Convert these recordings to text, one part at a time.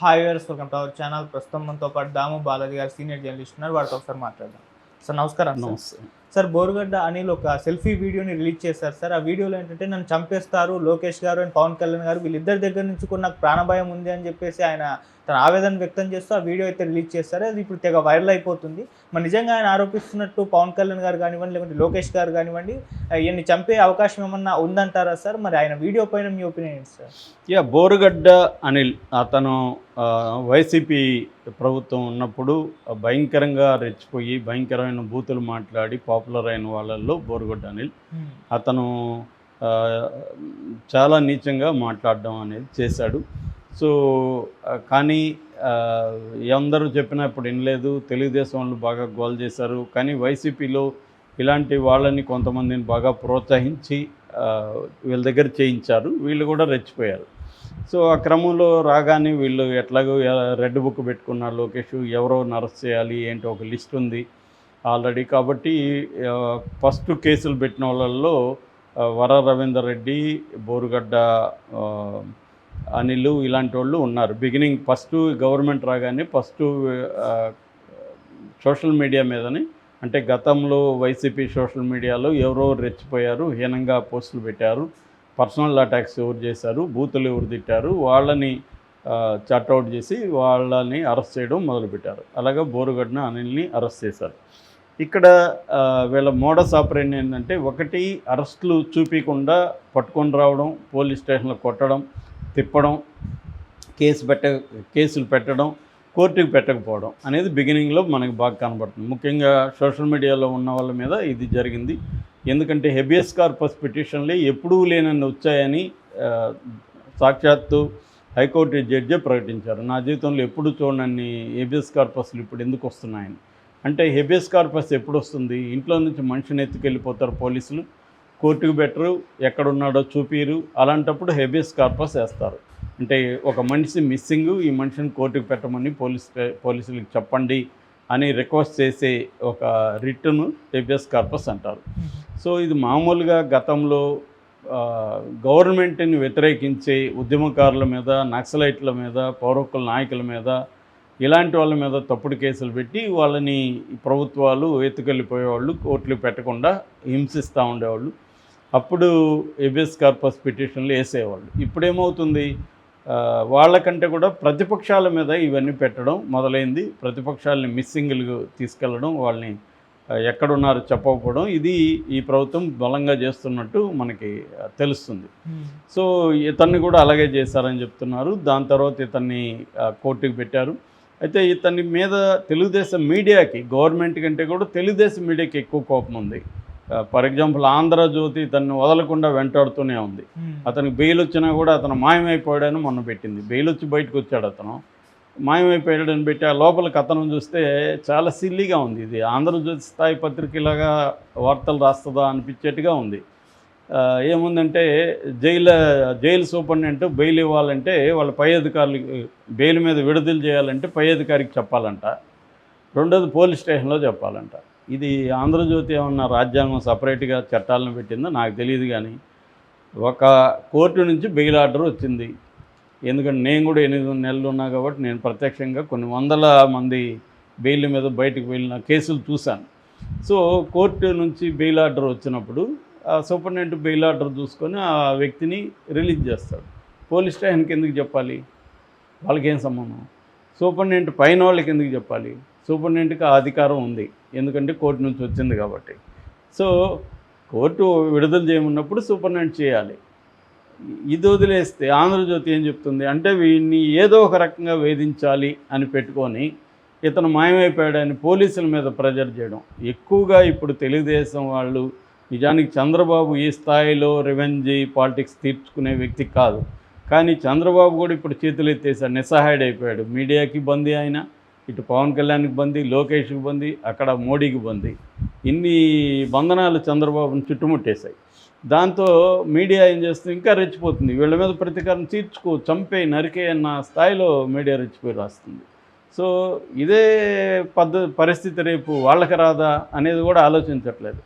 Hi viewers, welcome to our channel. ప్రస్తుతం మనతో పాటు దాము బాలాజీ గారు సీనియర్ జర్నలిస్ట్ ఉన్నారు. వారితో ఒకసారి మాట్లాడదాం. సార్ నమస్కారం. నమస్తే. సార్ బోరుగడ్డ అనిల్ ఒక సెల్ఫీ వీడియోని రిలీజ్ చేశారు సార్. ఆ వీడియోలో ఏంటంటే నన్ను చంపేస్తారు లోకేష్ గారు అండ్ పవన్ కళ్యాణ్ గారు, వీళ్ళిద్దరి దగ్గర నుంచి కూడా నాకు ప్రాణభయం ఉంది అని చెప్పేసి ఆయన తన ఆవేదన వ్యక్తం చేస్తూ ఆ వీడియో అయితే రిలీజ్ చేస్తారు. అది ఇప్పుడు తెగ వైరల్ అయిపోతుంది. మరి నిజంగా ఆయన ఆరోపిస్తున్నట్టు పవన్ కళ్యాణ్ గారు కానివ్వండి, లేకుంటే లోకేష్ గారు కానివ్వండి, ఈయన్ని చంపే అవకాశం ఏమన్నా ఉందంటారా సార్? మరి ఆయన వీడియో పైన మీ ఒపీనియన్ ఏంటి సార్? బోరుగడ్డ అనిల్ అతను వైసీపీ ప్రభుత్వం ఉన్నప్పుడు భయంకరంగా రెచ్చిపోయి భయంకరమైన బూతులు మాట్లాడి పాపులర్ అయిన వాళ్ళల్లో బోరుగడ్డ అనిల్. అతను చాలా నీచంగా మాట్లాడడం అనేది చేశాడు. సో కానీ అందరూ చెప్పినా ఇప్పుడు వినలేదు. తెలుగుదేశం వాళ్ళు బాగా గోల్ చేశారు. కానీ వైసీపీలో ఇలాంటి వాళ్ళని కొంతమందిని బాగా ప్రోత్సహించి వీళ్ళ దగ్గర చేయించారు. వీళ్ళు కూడా రెచ్చిపోయారు. సో ఆ క్రమంలో రాగానే వీళ్ళు ఎట్లాగో రెడ్ బుక్ పెట్టుకున్నారు. లోకేష్ ఎవరో అరెస్ట్ చేయాలి ఏంటో ఒక లిస్ట్ ఉంది ఆల్రెడీ. కాబట్టి ఫస్ట్ కేసులు పెట్టిన వాళ్ళల్లో వర రవీందర్ రెడ్డి, బోరుగడ్డ అనిల్ ఇలాంటి వాళ్ళు ఉన్నారు. బిగినింగ్ ఫస్ట్ గవర్నమెంట్ రాగానే ఫస్ట్ సోషల్ మీడియా మీదని, అంటే గతంలో వైసీపీ సోషల్ మీడియాలో ఎవరో రెచ్చిపోయారు, హీనంగా పోస్టులు పెట్టారు, పర్సనల్ అటాక్స్ ఎవరు చేశారు, బూతులు ఎవరు తిట్టారు, వాళ్ళని చాట్అవుట్ చేసి వాళ్ళని అరెస్ట్ చేయడం మొదలుపెట్టారు. అలాగే బోరుగడ్డ అనిల్ని అరెస్ట్ చేశారు. ఇక్కడ వీళ్ళ మోడస్ ఆపరేండి ఏంటంటే, ఒకటి అరెస్టులు చూపించకుండా పట్టుకొని రావడం, పోలీస్ స్టేషన్లో కొట్టడం, తిప్పడం, కేసులు పెట్టడం, కోర్టుకు పెట్టకపోవడం అనేది బిగినింగ్లో మనకు బాగా కనబడుతుంది. ముఖ్యంగా సోషల్ మీడియాలో ఉన్న వాళ్ళ మీద ఇది జరిగింది. ఎందుకంటే హెబియస్ కార్పస్ పిటిషన్లే ఎప్పుడూ లేనన్ని వచ్చాయని సాక్షాత్తు హైకోర్టు జడ్జే ప్రకటించారు. నా జీవితంలో ఎప్పుడు చూడనన్ని హెబియస్ కార్పస్లు ఇప్పుడు ఎందుకు వస్తున్నాయని. అంటే హెబియస్ కార్పస్ ఎప్పుడు వస్తుంది? ఇంట్లో నుంచి మనిషిని ఎత్తుకెళ్ళిపోతారు పోలీసులు, కోర్టుకు బెటరు, ఎక్కడున్నాడో చూపిరు. అలాంటప్పుడు హెబియస్ కార్పస్ వేస్తారు. అంటే ఒక మనిషి మిస్సింగ్, ఈ మనిషిని కోర్టుకు పెట్టమని పోలీసులకు చెప్పండి అని రిక్వెస్ట్ చేసే ఒక రిట్ను హెబియస్ కార్పస్ అంటారు. సో ఇది మామూలుగా గతంలో గవర్నమెంట్ని వ్యతిరేకించే ఉద్యమకారుల మీద, నక్సలైట్ల మీద, పౌరకుల నాయకుల మీద, ఇలాంటి వాళ్ళ మీద తప్పుడు కేసులు పెట్టి వాళ్ళని ప్రభుత్వాలు ఎత్తుకెళ్ళిపోయేవాళ్ళు, కోర్టులు పెట్టకుండా హింసిస్తూ ఉండేవాళ్ళు. అప్పుడు హెబియస్ కార్పస్ పిటిషన్లు వేసేవాళ్ళు. ఇప్పుడేమవుతుంది, వాళ్ళకంటే కూడా ప్రతిపక్షాల మీద ఇవన్నీ పెట్టడం మొదలైంది. ప్రతిపక్షాలని మిస్సింగ్లు తీసుకెళ్ళడం, వాళ్ళని ఎక్కడున్నారో చెప్పకపోవడం, ఇది ఈ ప్రభుత్వం బలంగా చేస్తున్నట్టు మనకి తెలుస్తుంది. సో ఇతన్ని కూడా అలాగే చేశారని చెప్తున్నారు. దాని తర్వాత ఇతన్ని కోర్టుకు పెట్టారు. అయితే ఇతని మీద తెలుగుదేశం మీడియాకి, గవర్నమెంట్ కంటే కూడా తెలుగుదేశం మీడియాకి ఎక్కువ కోపం ఉంది. ఫర్ ఎగ్జాంపుల్ ఆంధ్రజ్యోతి ఇతన్ని వదలకుండా వెంటాడుతూనే ఉంది. అతనికి బెయిల్ వచ్చినా కూడా అతను మాయమైపోయాడని మొన్న పెట్టింది. బెయిల్ వచ్చి బయటకు వచ్చాడు, అతను మాయమైపోయాడని పెట్టి ఆ లోపల కథనం చూస్తే చాలా సిల్లీగా ఉంది. ఇది ఆంధ్రజ్యోతి స్థాయి పత్రికలాగా వార్తలు రాస్తుందా అనిపించేట్టుగా ఉంది. ఏముందంటే జైలు సూపరింటెండెంట్ బెయిల్ ఇవ్వాలంటే వాళ్ళ పై అధికారులకి, బెయిల్ మీద విడుదల చేయాలంటే పై అధికారికి చెప్పాలంట, రెండోది పోలీస్ స్టేషన్లో చెప్పాలంట. ఇది ఆంధ్రజ్యోతి ఏమన్నా రాజ్యాంగం సపరేట్గా చట్టాలను పెట్టిందో నాకు తెలియదు. కానీ ఒక కోర్టు నుంచి బెయిల్ ఆర్డర్ వచ్చింది. ఎందుకంటే నేను కూడా 8 నెలలు ఉన్నా కాబట్టి నేను ప్రత్యక్షంగా కొన్ని వందల మంది బెయిల్ మీద బయటకు వెళ్ళిన కేసులు చూశాను. సో కోర్టు నుంచి బెయిల్ ఆర్డర్ వచ్చినప్పుడు ఆ సూపరింటెండెంట్ బెయిల్ ఆర్డర్ చూసుకొని ఆ వ్యక్తిని రిలీజ్ చేస్తాడు. పోలీస్ స్టేషన్కి ఎందుకు చెప్పాలి? వాళ్ళకేం సంబంధం? సూపరింటెండెంట్ పైన వాళ్ళకి ఎందుకు చెప్పాలి? సూపరింటెండెంట్కి ఆ అధికారం ఉంది, ఎందుకంటే కోర్టు నుంచి వచ్చింది కాబట్టి. సో కోర్టు విడుదల చేయమన్నప్పుడు సూపరింటెండెంట్ చేయాలి. ఇది వదిలేస్తే ఆంధ్రజ్యోతి ఏం చెప్తుంది అంటే, వీడిని ఏదో ఒక రకంగా వేధించాలి అని పెట్టుకొని ఇతను మాయమైపోయాడని పోలీసుల మీద ప్రెజర్ చేయడం ఎక్కువగా. ఇప్పుడు తెలుగుదేశం వాళ్ళు నిజానికి చంద్రబాబు ఈ స్థాయిలో రివెంజ్ పాలిటిక్స్ తీర్చుకునే వ్యక్తి కాదు. కానీ చంద్రబాబు కూడా ఇప్పుడు చేతులు ఎత్తేసాడు, నిస్సహాయుడైపోయాడు. మీడియాకి బందీ ఆయన, ఇటు పవన్ కళ్యాణ్కి బందీ, లోకేష్కి బందీ, అక్కడ మోడీకి బందీ. ఇన్ని బంధనాలు చంద్రబాబుని చుట్టుముట్టేశాయి. దాంతో మీడియా ఏం చేస్తుంది, ఇంకా రెచ్చిపోతుంది. వీళ్ళ మీద ప్రతీకారం తీర్చుకో, చంపే, నరికే అన్న స్థాయిలో మీడియా రెచ్చిపోయి రాస్తుంది. సో ఇదే పరిస్థితి రేపు వాళ్ళకి రాదా అనేది కూడా ఆలోచించట్లేదు.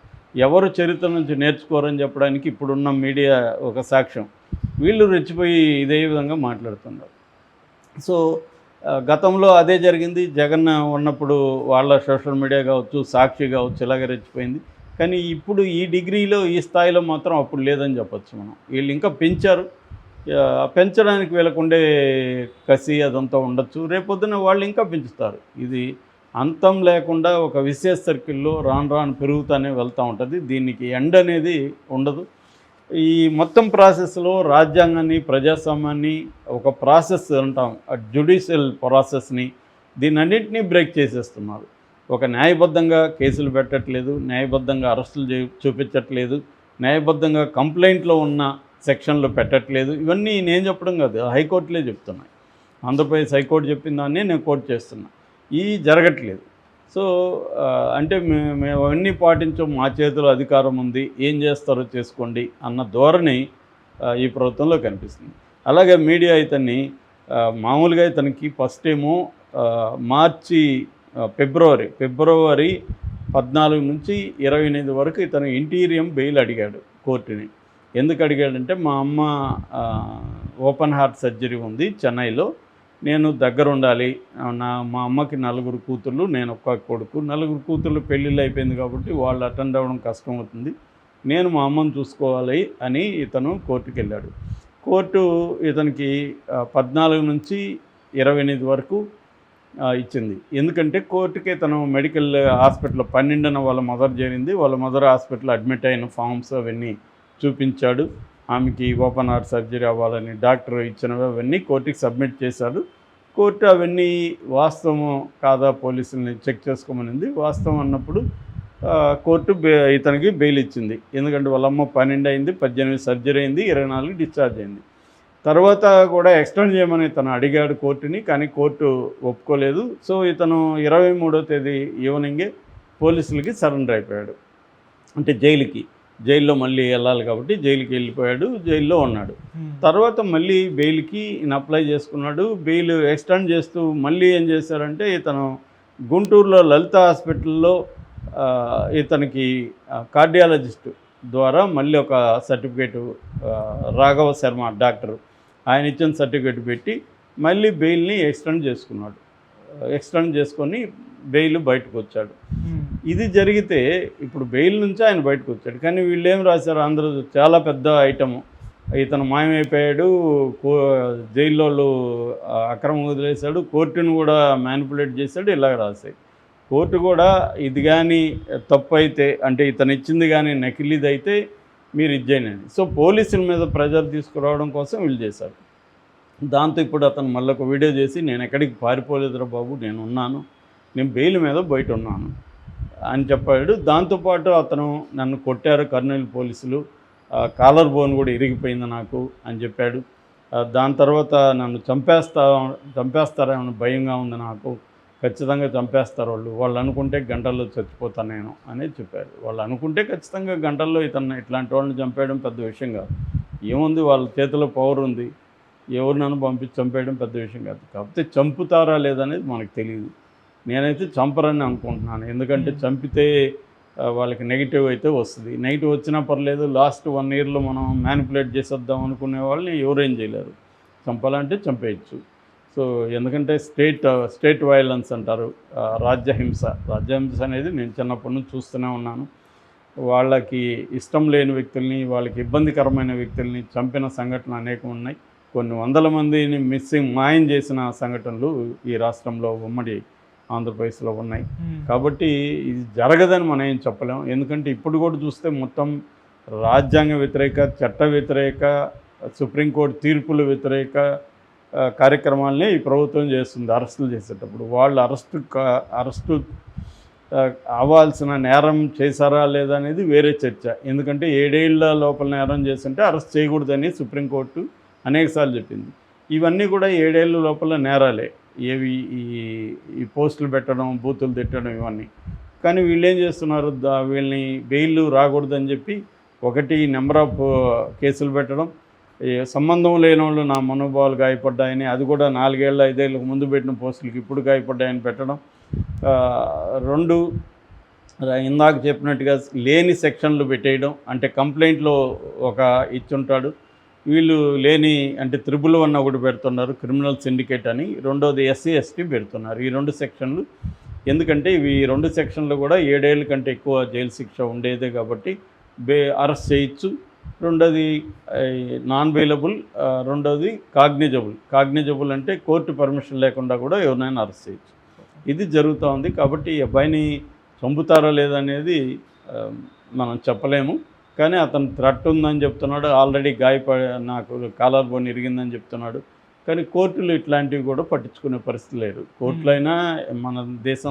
ఎవరు చరిత్ర నుంచి నేర్చుకోరని చెప్పడానికి ఇప్పుడున్న మీడియా ఒక సాక్ష్యం. వీళ్ళు రెచ్చిపోయి ఇదే విధంగా మాట్లాడుతున్నారు. సో గతంలో అదే జరిగింది. జగన్ ఉన్నప్పుడు వాళ్ళ సోషల్ మీడియా కావచ్చు, సాక్షి కావచ్చు ఇలాగ రెచ్చిపోయింది. కానీ ఇప్పుడు ఈ డిగ్రీలో, ఈ స్థాయిలో మాత్రం అప్పుడు లేదని చెప్పొచ్చు మనం. వీళ్ళు ఇంకా పెంచారు. పెంచడానికి వీళ్ళకుండే కసి అదంతా ఉండొచ్చు. రేపొద్దున వాళ్ళు ఇంకా పెంచుతారు. ఇది అంతం లేకుండా ఒక విశేష సర్కిల్లో రాను రాను పెరుగుతూనే వెళ్తూ ఉంటుంది. దీనికి ఎండ్ అనేది ఉండదు. ఈ మొత్తం ప్రాసెస్లో రాజ్యాంగాన్ని, ప్రజాస్వామ్యాన్ని, ఒక ప్రాసెస్ అంటాం, జ్యుడిషియల్ ప్రాసెస్ని, దీన్నన్నింటినీ బ్రేక్ చేసేస్తున్నారు. ఒక న్యాయబద్ధంగా కేసులు పెట్టట్లేదు, న్యాయబద్ధంగా అరెస్టులు చూపించట్లేదు, న్యాయబద్ధంగా కంప్లైంట్లో ఉన్న సెక్షన్లు పెట్టట్లేదు. ఇవన్నీ నేను చెప్పడం కాదు, హైకోర్టులే చెప్తున్నాయి. ఆంధ్రప్రదేశ్ హైకోర్టు చెప్పిన దాన్ని నేను కోర్టు చేస్తున్నా. ఇవి జరగట్లేదు. సో అంటే మేము అవన్నీ పాటించాం, మా చేతిలో అధికారం ఉంది, ఏం చేస్తారో చేసుకోండి అన్న ధోరణి ఈ ప్రభుత్వంలో కనిపిస్తుంది. అలాగే మీడియా ఇతన్ని మామూలుగా ఇతనికి ఫస్ట్ ఏమో ఫిబ్రవరి 14 నుంచి 28 వరకు ఇతను ఇంటీరియం బెయిల్ అడిగాడు కోర్టుని. ఎందుకు అడిగాడంటే, మా అమ్మ ఓపెన్ హార్ట్ సర్జరీ ఉంది చెన్నైలో, నేను దగ్గర ఉండాలి, మా అమ్మకి 4 కూతుళ్ళు, నేను ఒక్క కొడుకు, 4 కూతుళ్ళు పెళ్ళిళ్ళు అయిపోయింది కాబట్టి వాళ్ళు అటెండ్ అవ్వడం కష్టం అవుతుంది, నేను మా అమ్మను చూసుకోవాలి అని ఇతను కోర్టుకి వెళ్ళాడు. కోర్టు ఇతనికి 14 నుంచి 28 వరకు ఇచ్చింది. ఎందుకంటే కోర్టుకి ఇతను మెడికల్ హాస్పిటల్లో 12న వాళ్ళ మదర్ చేరింది, వాళ్ళ మదర్ హాస్పిటల్లో అడ్మిట్ అయిన ఫామ్స్ అవన్నీ చూపించాడు. ఆమెకి ఓపెన్ హార్ట్ సర్జరీ అవ్వాలని డాక్టర్ ఇచ్చినవి అవన్నీ కోర్టుకి సబ్మిట్ చేశాడు. కోర్టు అవన్నీ వాస్తవం కాదా పోలీసుల్ని చెక్ చేసుకోమనింది. వాస్తవం అన్నప్పుడు కోర్టు ఇతనికి బెయిల్ ఇచ్చింది. ఎందుకంటే వాళ్ళమ్మ 12 అయింది, 18 సర్జరీ అయింది, 24 డిశ్చార్జ్ అయింది. తర్వాత కూడా ఎక్స్టెండ్ చేయమని ఇతను అడిగాడు కోర్టుని, కానీ కోర్టు ఒప్పుకోలేదు. సో ఇతను 23వ తేదీ ఈవినింగే పోలీసులకి సరెండర్ అయిపోయాడు. అంటే జైల్లో మళ్ళీ వెళ్ళాలి కాబట్టి జైలుకి వెళ్ళిపోయాడు, జైల్లో ఉన్నాడు. తర్వాత మళ్ళీ బెయిల్కి ఈయన అప్లై చేసుకున్నాడు. బెయిల్ ఎక్స్టెండ్ చేస్తూ మళ్ళీ ఏం చేశారంటే, ఇతను గుంటూరులో లలిత హాస్పిటల్లో ఇతనికి కార్డియాలజిస్ట్ ద్వారా మళ్ళీ ఒక సర్టిఫికేటు, రాఘవ శర్మ డాక్టర్, ఆయన ఇచ్చిన సర్టిఫికేట్ పెట్టి మళ్ళీ బెయిల్ని ఎక్స్టెండ్ చేసుకొని బెయిల్ బయటకు వచ్చాడు. ఇది జరిగితే ఇప్పుడు బెయిల్ నుంచి ఆయన బయటకు వచ్చాడు. కానీ వీళ్ళు ఏం రాశారు, అందరూ చాలా పెద్ద ఐటము, ఇతను మాయమైపోయాడు, జైల్లో అక్రమం వదిలేశాడు, కోర్టును కూడా మ్యానిపులేట్ చేశాడు, ఇలాగ రాశాయి. కోర్టు కూడా ఇది కానీ తప్పు అయితే, అంటే ఇతను ఇచ్చింది కానీ నకిలీది అయితే మీరు ఇచ్చేయండి. సో పోలీసుల మీద ప్రెజర్ తీసుకురావడం కోసం వీళ్ళు చేశారు. దాంతో ఇప్పుడు అతను మళ్ళీ ఒక వీడియో చేసి, నేను ఎక్కడికి పారిపోలేదురా బాబు, నేను ఉన్నాను, నేను బెయిల్ మీద బయట ఉన్నాను అని చెప్పాడు. దాంతోపాటు అతను నన్ను కొట్టారు కర్నూలు పోలీసులు, కాలర్ బోన్ కూడా ఇరిగిపోయింది నాకు అని చెప్పాడు. దాని తర్వాత నన్ను చంపేస్తారేమో భయంగా ఉంది నాకు, ఖచ్చితంగా చంపేస్తారు వాళ్ళు అనుకుంటే గంటల్లో చచ్చిపోతాను నేను అనేది చెప్పారు. వాళ్ళు అనుకుంటే ఖచ్చితంగా గంటల్లో ఇతను ఇట్లాంటి వాళ్ళని చంపేయడం పెద్ద విషయం కాదు. ఏముంది, వాళ్ళ చేతిలో పవర్ ఉంది, ఎవరినైనా పంపించి చంపేయడం పెద్ద విషయం కాదు. కాకపోతే చంపుతారా లేదనేది మనకు తెలియదు. నేనైతే చంపరని అనుకుంటున్నాను. ఎందుకంటే చంపితే వాళ్ళకి నెగిటివ్ అయితే వస్తుంది. నెగిటివ్ వచ్చినా పర్లేదు, లాస్ట్ 1 ఇయర్లో మనం మ్యానిపులేట్ చేసేద్దాం అనుకునే వాళ్ళని ఎవరేం చేయలేరు. చంపాలంటే చంపేయచ్చు. సో ఎందుకంటే స్టేట్ వైలెన్స్ అంటారు, రాజ్యహింస అనేది నేను చిన్నప్పటి నుంచి చూస్తూనే ఉన్నాను. వాళ్ళకి ఇష్టం లేని వ్యక్తుల్ని, వాళ్ళకి ఇబ్బందికరమైన వ్యక్తుల్ని చంపిన సంఘటనలు అనేకం ఉన్నాయి. కొన్ని వందల మందిని మాయం చేసిన సంఘటనలు ఈ రాష్ట్రంలో, ఉమ్మడి ఆంధ్రప్రదేశ్లో ఉన్నాయి. కాబట్టి ఇది జరగదని మనం ఏం చెప్పలేం. ఎందుకంటే ఇప్పుడు కూడా చూస్తే మొత్తం రాజ్యాంగ వ్యతిరేక, చట్ట వ్యతిరేక, సుప్రీంకోర్టు తీర్పుల వ్యతిరేక కార్యక్రమాలనే ఈ ప్రభుత్వం చేస్తుంది. అరెస్టులు చేసేటప్పుడు వాళ్ళు అరెస్టు అవ్వాల్సిన నేరం చేశారా లేదా అనేది వేరే చర్చ. ఎందుకంటే 7 ఏళ్ల లోపల నేరం చేస్తుంటే అరెస్ట్ చేయకూడదని సుప్రీంకోర్టు అనేకసార్లు చెప్పింది. ఇవన్నీ కూడా 7 ఏళ్ళ లోపల నేరాలే, ఏవి ఈ పోస్టులు పెట్టడం, బూతులు తిట్టడం ఇవన్నీ. కానీ వీళ్ళు ఏం చేస్తున్నారు, వీళ్ళని బెయిల్ రాకూడదని చెప్పి ఒకటి నెంబర్ ఆఫ్ కేసులు పెట్టడం, సంబంధం లేని వాళ్ళు నా మనోభావాలు గాయపడ్డాయని, అది కూడా 4 ఏళ్ళ 5 ఏళ్ళకు ముందు పెట్టిన పోస్టులకి ఇప్పుడు గాయపడ్డాయని పెట్టడం. 2 ఇందాక చెప్పినట్టుగా లేని సెక్షన్లు పెట్టేయడం. అంటే కంప్లైంట్లో ఒక ఇచ్చుంటాడు, వీళ్ళు లేని అంటే 111 ఒకటి పెడుతున్నారు క్రిమినల్ సిండికేట్ అని, రెండోది ఎస్సీ ఎస్టీ పెడుతున్నారు. ఈ 2 సెక్షన్లు ఎందుకంటే ఇవి 2 సెక్షన్లు కూడా 7 ఏళ్ళ కంటే ఎక్కువ జైలు శిక్ష ఉండేదే కాబట్టి అరెస్ట్ చేయొచ్చు. రెండోది నాన్ బెయిలబుల్, రెండోది కాగ్నిజబుల్ అంటే కోర్టు పర్మిషన్ లేకుండా కూడా ఎవరినైనా అరెస్ట్ చేయొచ్చు. ఇది జరుగుతూ ఉంది. కాబట్టి ఈ అబ్బాయిని చంపుతారా లేదనేది మనం చెప్పలేము. కానీ అతను థ్రెట్ ఉందని చెప్తున్నాడు, ఆల్రెడీ నాకు కాలర్ బోన్ ఇరిగిందని చెప్తున్నాడు. కానీ కోర్టులు ఇట్లాంటివి కూడా పట్టించుకునే పరిస్థితి లేదు. కోర్టులైనా మన దేశం